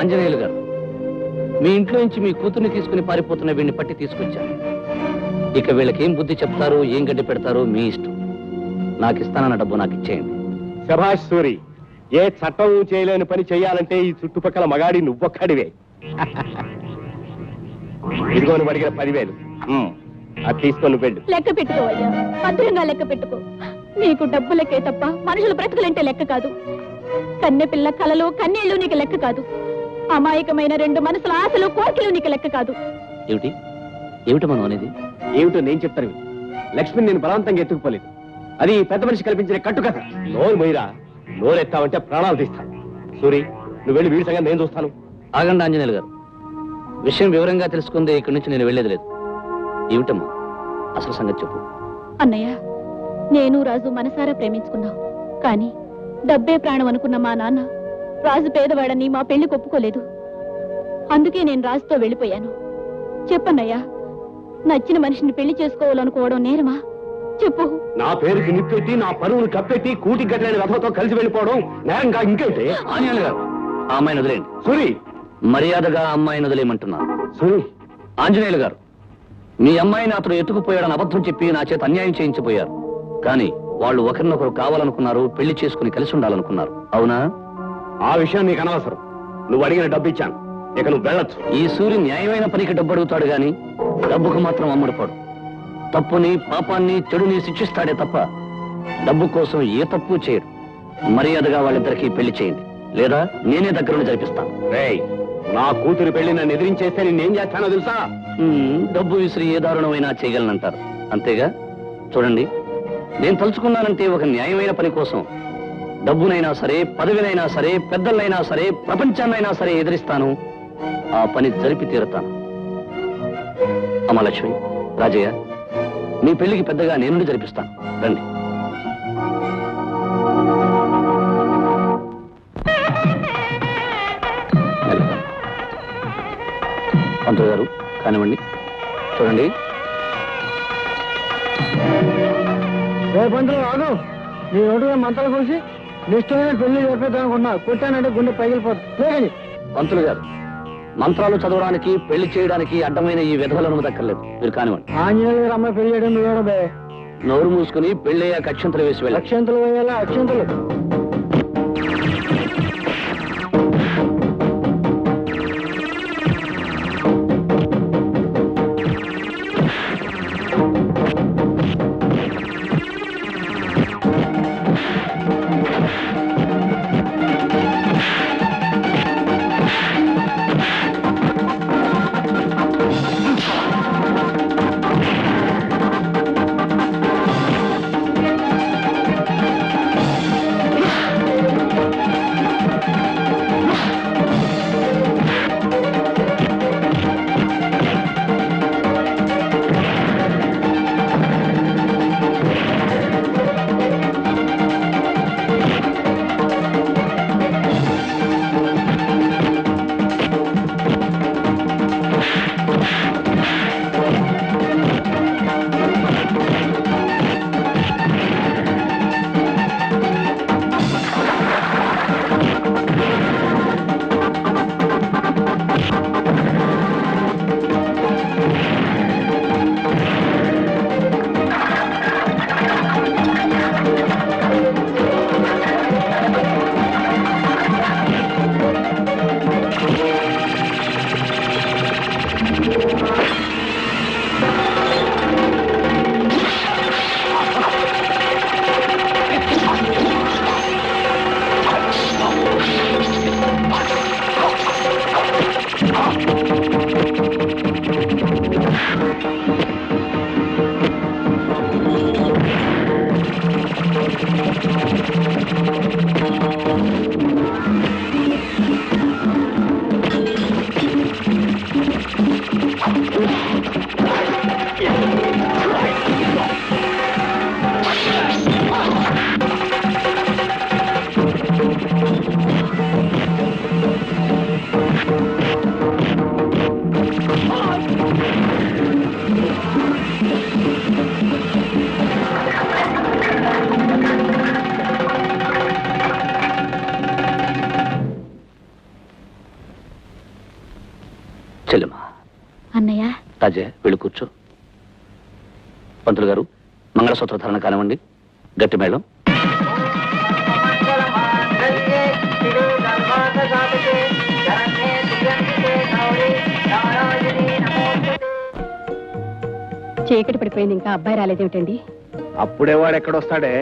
ఆంజనేయులు గారు, మీ ఇంట్లో నుంచి మీ కూతుర్ని తీసుకుని పారిపోతున్న వీడిని పట్టి తీసుకొచ్చాను. ఇక వీళ్ళకేం బుద్ధి చెప్తారో ఏం గడ్డి పెడతారో మీ ఇష్టం. నాకు ఇస్తానన్న డబ్బు నాకు ఇచ్చేయండి. శభాష్ సూరి, ఏ చట్టం చేయలేని పని చేయాలంటే ఈ చుట్టుపక్కల మగాడి నువ్వొక్కడివే. ఇదిగో నువ్వు అడిగిన 10,000 అది తీసుకొని వెళ్ళు. లెక్క పెట్టుకోవయ్యా, భద్రంగా లెక్క పెట్టుకో. నీకు డబ్బు లెక్కే తప్ప మనుషుల బ్రతుకులంటే లెక్క కాదు. కన్నె పిల్ల కలలు కన్నీళ్లు నీకు లెక్క కాదు. అమాయకమైన 2 మనసుల ఆశలు కోరికలు నీకు లెక్క కాదు. ఏమిటి ఏమిటి మనం అనేది? ఏమిటో నేను చెప్తాను. లక్ష్మిని నేను బలవంతంగా ఎత్తుకుపోలేదు. అది పెద్ద మనిషి కల్పించిన కట్టుకథ. నోరు మొయ్యరా, నోరెత్తావంటే ప్రాణాలు తీస్తాను. సూరి, నువ్వు వెళ్ళి వీడి సంగతి నేను చూస్తాను. ఆగండి ఆంజనేయులు గారు, విషయం వివరంగా తెలుసుకుందే ఇక్కడి నుంచి నేను వెళ్ళేది లేదు. ఏమిటమ్మా అసలు సంగతి చెప్పు. అన్నయ్య, నేను రాజు మనసారా ప్రేమించుకున్నాం. కానీ డబ్బే ప్రాణం అనుకున్న మా నాన్న రాజు పేదవాడని మా పెళ్లి ఒప్పుకోలేదు. అందుకే నేను రాజుతో వెళ్ళిపోయాను. చెప్పన్నయ్యా, నచ్చిన మనిషిని పెళ్లి చేసుకోవాలనుకోవడం నేరమా? చెప్పు. నా పేరుకి నిప్పెట్టి నా పరువును కప్పెట్టి కూటి గట్లని రథంతో కలిసి వెళ్ళిపోవడం నేరంగా ఇంకేంటి? ఆంజనేయులు గారు, ఆ అమ్మాయిని వదిలేండి. సూరి, మర్యాదగా అమ్మాయిని వదిలేయమంటున్నాను. సూరి, ఆంజనేయులు గారు, మీ అమ్మాయిని అతను ఎత్తుకుపోయాడని అబద్ధం చెప్పి నా చేత అన్యాయం చేయించిపోయారు. కానీ వాళ్ళు ఒకరినొకరు కావాలనుకున్నారు, పెళ్లి చేసుకుని కలిసి ఉండాలనుకున్నారు. అవునా? ఆ విషయం నీకు అనవసరం. నువ్వు అడిగిన డబ్బు ఇచ్చాను, ఇక నువ్వు వెళ్ళొచ్చు. ఈ సూర్యు న్యాయమైన పనికి డబ్బు అడుగుతాడు గాని డబ్బుకు మాత్రం అమ్ముడుపోడు. తప్పుని పాపాన్ని చెడుని శిక్షిస్తాడే తప్ప డబ్బు కోసం ఏ తప్పు చేయడు. మర్యాదగా వాళ్ళిద్దరికీ పెళ్లి చేయండి, లేదా నేనే దగ్గరుండి జరిపిస్తాను. రేయ్, నా కూతురు పెళ్లి నన్ను ఎదిరించేస్తే నేనేం చేస్తానో తెలుసా? డబ్బు విసిరి ఏ దారుణమైనా చేయగలనంటారు, అంతేగా? చూడండి, నేను తలుచుకున్నానంటే ఒక న్యాయమైన పని కోసం డబ్బునైనా సరే, పదవినైనా సరే, పెద్దలైనా సరే, ప్రపంచాన్నైనా సరే ఎదిరిస్తాను. ఆ పని జరిపి తీరుతాను. అమ్మలక్ష్మి, రాజయ్య, మీ పెళ్లికి పెద్దగా నేను జరిపిస్తాను. రండి. పంతులు గారు, కానివ్వండి. చూడండి. పంతులు రాదు, నీ నోటుగా మంత్రాలు కోసి నిష్ఠమైన పెళ్లి చెప్పేద్దామనుకున్నా, కొట్టానంటే గుండె పగిలిపోతుంది. పంతులు గారు, మంత్రాలు చదవడానికి, పెళ్లి చేయడానికి అడ్డమైన ఈ విధవలను దక్కర్లేదు. మీరు కానివ్వండి. ఆంజనేయులు గారు అమ్మాయి పెళ్లి చేయడం నువ్వేనా? నోరు మూసుకుని పెళ్ళయ్యాక అక్షంతలు వేసి వెళ్ళి. అక్షంతలు వేయాలా? అక్షంతలు రాజే వెళ్ళి కూర్చో. పంతులు గారు మంగళసూత్ర ధారణ కానివ్వండి. గట్టి మేళం. చీకటి పడిపోయింది, ఇంకా అబ్బాయి రాలేదేమిటండి? అప్పుడే వాడు ఎక్కడొస్తాడే?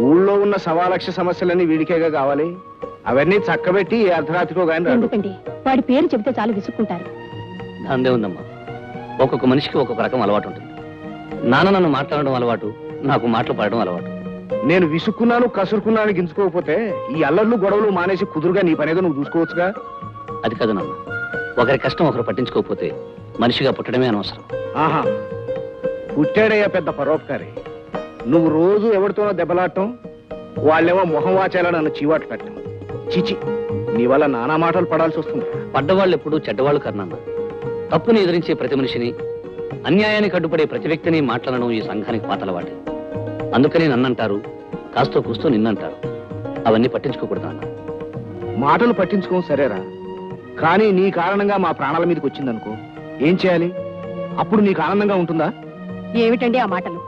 ఊళ్ళో ఉన్న 1,00,000 సమస్యలన్నీ వీడికేగా కావాలి. అవన్నీ చక్కబెట్టి ఏ అర్ధరాత్రికో గాని రాడు. ఎందుకండి, వాడి పేరు చెబితే చాలు విసుక్కుంటారు. దాందే ఉందమ్మా. ఒక్కొక్క మనిషికి ఒక్కొక్క రకం అలవాటు ఉంటుంది. నాన్న నన్ను మాట్లాడడం అలవాటు, నాకు మాటలు పాడడం అలవాటు. నేను విసుక్కున్నాను కసురుకున్నాను గించుకోకపోతే ఈ అల్లర్లు గొడవలు మానేసి కుదురుగా నీ పనేదో నువ్వు చూసుకోవచ్చుగా. అది కాదు నాన్న, ఒకరి కష్టం ఒకరు పట్టించుకోకపోతే మనిషిగా పుట్టడమే అనవసరం. ఆహా, పుట్టాడయ్యా పెద్ద పరోపకారి. నువ్వు రోజు ఎవరితోనో దెబ్బలాడటం, వాళ్ళేమో మొహం వాచేలా నన్ను చీవాటు పెట్టడం. చిచి, నీ వల్ల నానా మాటలు పడాల్సి వస్తుంది. పడ్డవాళ్ళు ఎప్పుడూ చెడ్డవాళ్ళు కర్నన్న. తప్పుని ఎదిరించే ప్రతి మనిషిని, అన్యాయానికి అడ్డుపడే ప్రతి వ్యక్తిని మాట్లాడడం ఈ సంఘానికి పాతలవాటి. అందుకని నన్నంటారు, కాస్తో కూస్తూ నిన్నంటారు. అవన్నీ పట్టించుకోకూడదు అన్న. మాటలు పట్టించుకోం సరేరా, కానీ నీ కారణంగా మా ప్రాణాల మీదకి వచ్చిందనుకో, ఏం చేయాలి? అప్పుడు నీకు ఆనందంగా ఉంటుందా? ఏమిటండి ఆ మాటలు?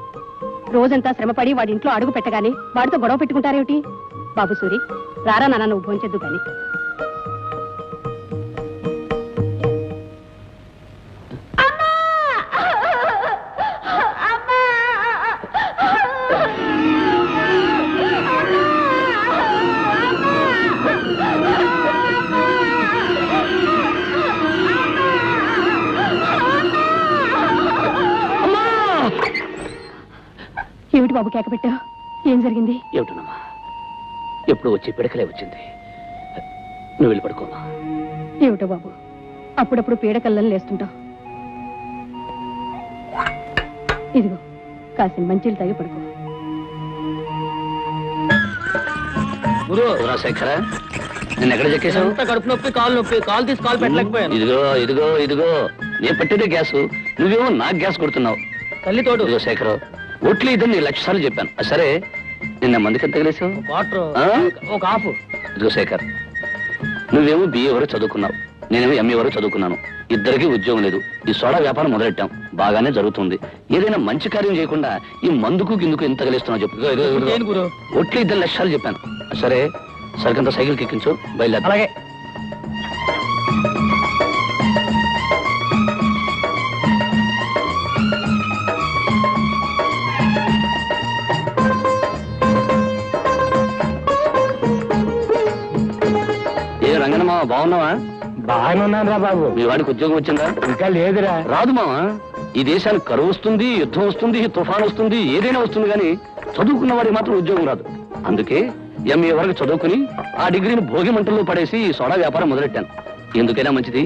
రోజంతా శ్రమపడి వాడి ఇంట్లో అడుగు పెట్టగానే వాడితో గొడవ పెట్టుకుంటారేమిటి? బాబు సూరి, రారా నాన్న, నువ్వు భోంచెద్దు కానీ. ఏమిటి బాబు కేక పెట్టా? ఏం జరిగింది? ఏమిటనమ్మా, ఎప్పుడు వచ్చి పిడకలే వచ్చింది. నువ్వు వెళ్ళి పడుకోమా. ఏమిటో బాబు, అప్పుడప్పుడు పీడకల్లని లేస్తుంటావు. ఇదిగో కాసిన మంచిలు తాగి పడుకో. శేఖర, నిన్న ఎక్కడ చెక్కేశావు? కడుపు నొప్పి, కాలు నొప్పి, కాలు తీసి కాలు పెట్టలేకపోయాను. ఇదిగో ఇదిగో ఇదిగో, నేను పెట్టేదే గ్యాసు, నువ్వేమో నాకు గ్యాస్ కొడుతున్నావు. తల్లి తోడు. ఇదిగో శేఖర్, ఒట్లు ఇద్దరు నీ 1,00,000 సార్లు చెప్పాను. సరే, నిన్న మందికి ఎంత తగిలేసావు? వాటర్ ఒక హాఫ్. ఇదిగో శేఖర్, నువ్వేమో BA వరకు చదువుకున్నావు, నేనేమో MA వరకు చదువుకున్నాను. ఇద్దరికి ఉద్యోగం లేదు. ఈ సోడా వ్యాపారం మొదలెట్టాం, బాగానే జరుగుతుంది. ఏదైనా మంచి కార్యం చేయకుండా ఈ మందుకు గిందుకు ఎంత తగిలేస్తున్నావు చెప్పు. ఒట్లు ఇద్దరు 1,00,000 సార్లు చెప్పాను. సరే, సరికంత సైకిల్ ఎక్కించు, బయలుదేరు. అలాగే. ఏ రంగనమ్మా, బాగున్నావా? బాగానే ఉన్నాను రా బాబు. మీ వాడికి ఉద్యోగం వచ్చిందా? ఇంకా లేదురా. రాదు మావా, ఈ దేశానికి కరువు వస్తుంది, యుద్ధం వస్తుంది, తుఫాన్ వస్తుంది, ఏదైనా వస్తుంది, కానీ చదువుకున్న వాడికి మాత్రం ఉద్యోగం రాదు. అందుకే MA వరకు చదువుకుని ఆ డిగ్రీని భోగి మంటల్లో పడేసి ఈ సోడా వ్యాపారం మొదలెట్టాను. ఎందుకైనా మంచిది,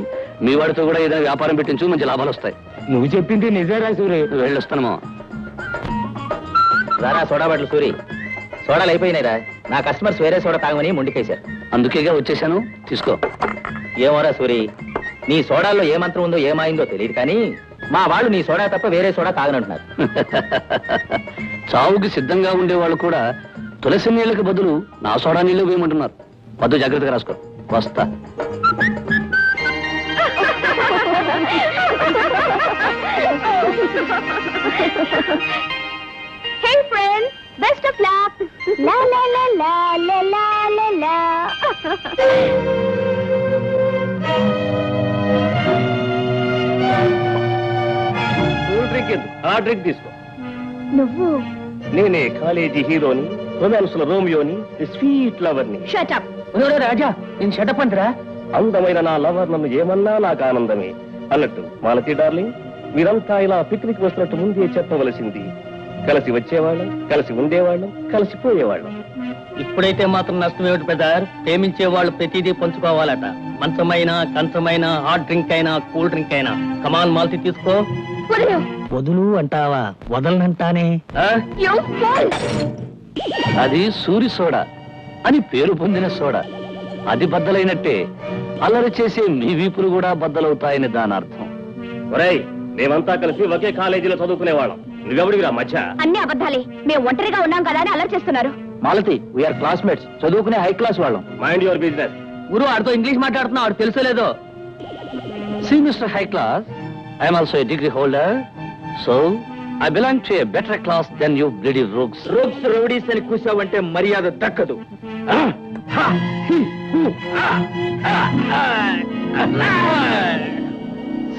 మీ వాడితో కూడా ఏదైనా వ్యాపారం పెట్టించు, మంచి లాభాలు వస్తాయి. నువ్వు చెప్పింది నిజేరా సూరి. వెళ్ళొస్తాను మావా. రారా సోడా బట్టలు సూరి. సోడాలు అయిపోయినాయిరా, నా కస్టమర్స్ వేరే సోడా తాగమని ముందుకేశారు. అందుకేగా వచ్చేసాను, తీసుకో. ఏమోరా సూరి, నీ సోడాల్లో ఏ మంత్రం ఉందో ఏమైందో తెలియదు, కానీ మా వాళ్ళు నీ సోడా తప్ప వేరే సోడా తాగనంటున్నారు. చావుకి సిద్ధంగా ఉండే వాళ్ళు కూడా తులసి నీళ్ళకి బదులు నా సోడా నీళ్ళు వేయమంటున్నారు. వద్దు, జాగ్రత్తగా రాసుకో. వస్తా. Hey friends, best of luck. La la la la la la la la. Cool drink ఎందుకు? ఆ డ్రింక్ తీసుకో. నువ్వు నేనే కాలేజీ హీరోని, రొమాన్స్ లో రోమియోని, స్వీట్ లవర్ ని. Shut up. రాజా, నేను షటప్ అంటరా? అందమైన నా లవర్ నన్ను ఏమన్నా నాకు ఆనందమే. అన్నట్టు మాలతి డార్లింగ్, మీరంతా ఇలా పిక్నిక్ వస్తున్నట్టు ముందే చెప్పవలసింది. కలిసి వచ్చేవాళ్ళం, కలిసి ఉండేవాళ్ళం, కలిసిపోయేవాళ్ళం. ఇప్పుడైతే మాత్రం నష్టం ఏమిటి పెద్దార్? ప్రేమించే వాళ్ళు ప్రతిదీ పంచుకోవాలట. మంచమైనా, కంచమైనా, హాట్ డ్రింక్ అయినా, కూల్ డ్రింక్ అయినా. కమాన్ మాల్తి తీసుకో. వదులు అంటావా? వదలనంటానే. You fool. అది సూరి సోడా అని పేరు పొందిన సోడా. అది బద్దలైనట్టే అల్లరి చేసే మీ వీపులు కూడా బద్దలవుతాయని దాని అర్థం. ఒరేయ్, మేమంతా కలిసి ఒకే కాలేజీలో చదువుకునేవాళ్ళం. నువ్వెవడివిరా మధ్య? అన్ని అబద్ధాలే. మేము ఒంటరిగా ఉన్నాం కదా అని అల్లరి చేస్తున్నారు. మాలతి, వీఆర్ క్లాస్మేట్స్, చదువుకునే హై క్లాస్ వాళ్ళం. Mind your business. గురు ఆడితో ఇంగ్లీష్ మాట్లాడుతున్నావు, ఆడు తెలుసో లేదో. See mister high class, I'm also a degree holder, so I belong to a better class then you bloody rooks. Rooks rowdies అని కూసావంటే మర్యాద దక్కదు.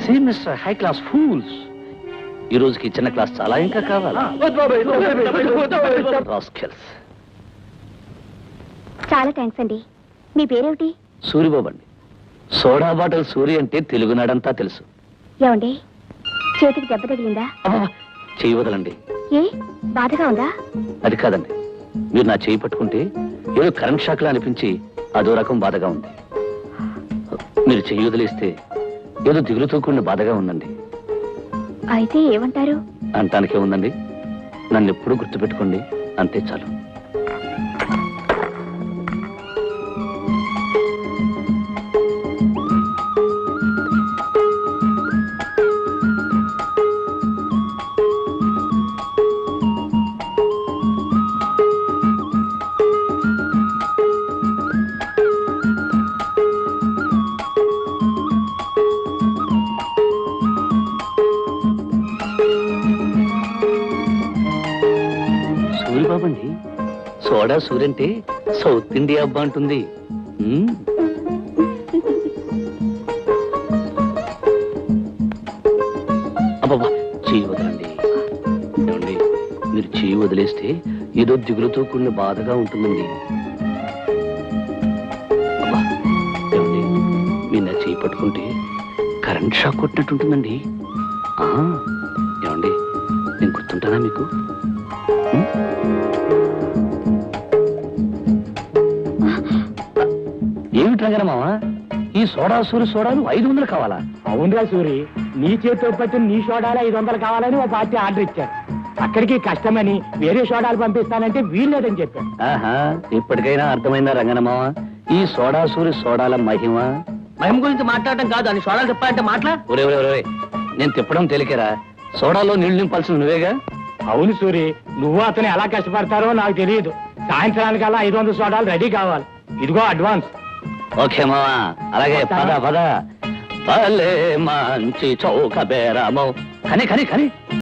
See mister high class fools, ఈ రోజుకి చిన్న క్లాస్ చాలా ఇంకా కావాలా? Rascals. చాలా థ్యాంక్స్ అండి. మీ పేరేమిటి? సూరిబాబు అండి. సోడా బాటిల్ సూరి అంటే తెలుగునాడంతా తెలుసు. ఏమండి, చేతికి దెబ్బ తగిలిందా? అబ్బా, చెయ్యి వదలండి. ఏ బాధగా ఉందా? అది కాదండి, మీరు నా చేయి పట్టుకుంటే ఏదో కరెంట్ షాక్ లా అనిపించి అదో రకం బాధగా ఉంది. మీరు చెయ్యి వదిలేస్తే ఏదో దిగులుతో కూడిన బాధగా ఉందండి. అయితే ఏమంటారు? అంటానికే ఉందండి, నన్ను ఎప్పుడూ గుర్తుపెట్టుకోండి, అంతే చాలు. సూరిబాబండి, సోడా సూరి అంటే సౌత్ ఇండియా అబ్బా అంటుంది. అబ్బబ్బా, చెయ్యి వదలండి. ఏమండి, మీరు చెయ్యి వదిలేస్తే ఏదో దిగులుతో కూడిన బాధగా ఉంటుందండి. అబ్బా, ఏమండి, మీరు నా చెయ్యి పట్టుకుంటే కరెంట్ షాక్ కొట్టినట్టుంటుందండి. ఏమండి, నేను గుర్తుంటానా మీకు? ఏమిటి రంగనమావా, ఈ సోడా సూరి సోడాలు 500 కావాలా? అవునరా సూరి, నీ చేతితో పట్టిన నీ సోడాలు 500 కావాలని ఓ పార్టీ ఆర్డర్ ఇచ్చారు. అక్కడికి కష్టమని వేరే సోడాలు పంపిస్తానంటే వీల్లేదని చెప్పాను. ఆహా, ఇప్పటికైనా అర్థమైందా రంగనమావా ఈ సోడా సూరి సోడాల మహిమ? మహిమ గురించి మాట్లాడటం కాదు, అని సోడాలు చెప్పాలంటే మాట్లా. ఒరే ఒరే ఒరే, నేను తిప్పడం తేలికేరా, సోడాలో నీళ్లు నింపాల్సిన నువ్వేగా. అవును సూరి, నువ్వు అతను ఎలా కష్టపడతారో నాకు తెలియదు. సాయంత్రానికల్లా 500 సోడాలు రెడీ కావాలి. ఇదిగో అడ్వాన్స్. ఓకే మావా, అలాగే పద పద. భలే మంచి చౌక బేరమో. కని కని కని